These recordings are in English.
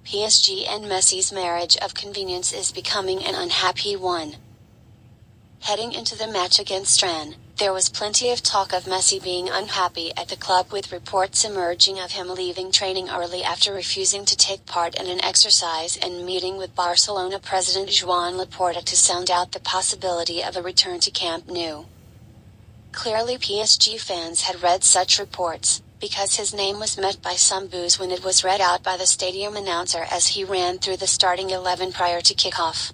PSG and Messi's marriage of convenience is becoming an unhappy one. Heading into the match against Rennes, there was plenty of talk of Messi being unhappy at the club, with reports emerging of him leaving training early after refusing to take part in an exercise and meeting with Barcelona president Joan Laporta to sound out the possibility of a return to Camp Nou. Clearly PSG fans had read such reports, because his name was met by some boos when it was read out by the stadium announcer as he ran through the starting 11 prior to kickoff.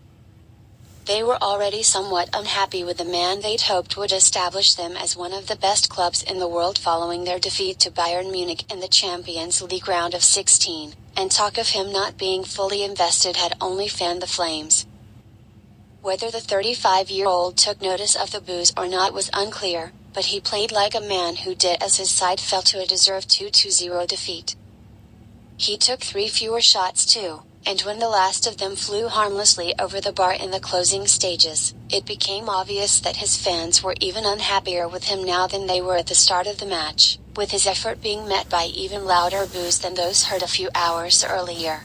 They were already somewhat unhappy with the man they'd hoped would establish them as one of the best clubs in the world following their defeat to Bayern Munich in the Champions League round of 16, and talk of him not being fully invested had only fanned the flames. Whether the 35-year-old took notice of the boos or not was unclear, but he played like a man who did as his side fell to a deserved 2-0 defeat. He took 3 fewer shots too, and when the last of them flew harmlessly over the bar in the closing stages, it became obvious that his fans were even unhappier with him now than they were at the start of the match, with his effort being met by even louder boos than those heard a few hours earlier.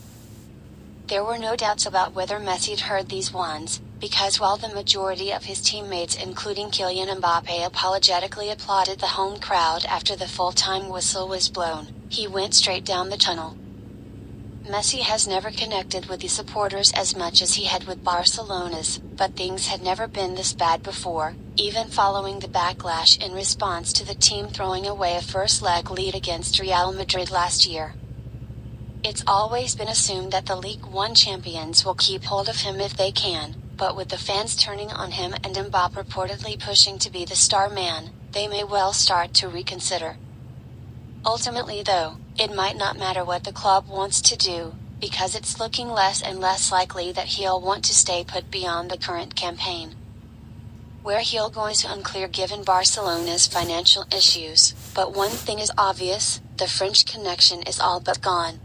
There were no doubts about whether Messi'd heard these ones, because while the majority of his teammates including Kylian Mbappe apologetically applauded the home crowd after the full-time whistle was blown, he went straight down the tunnel. Messi has never connected with the supporters as much as he had with Barcelona's, but things had never been this bad before, even following the backlash in response to the team throwing away a first-leg lead against Real Madrid last year. It's always been assumed that the League One champions will keep hold of him if they can, but with the fans turning on him and Mbappe reportedly pushing to be the star man, they may well start to reconsider. Ultimately though, it might not matter what the club wants to do, because it's looking less and less likely that he'll want to stay put beyond the current campaign. Where he'll go is unclear given Barcelona's financial issues, but one thing is obvious, the French connection is all but gone.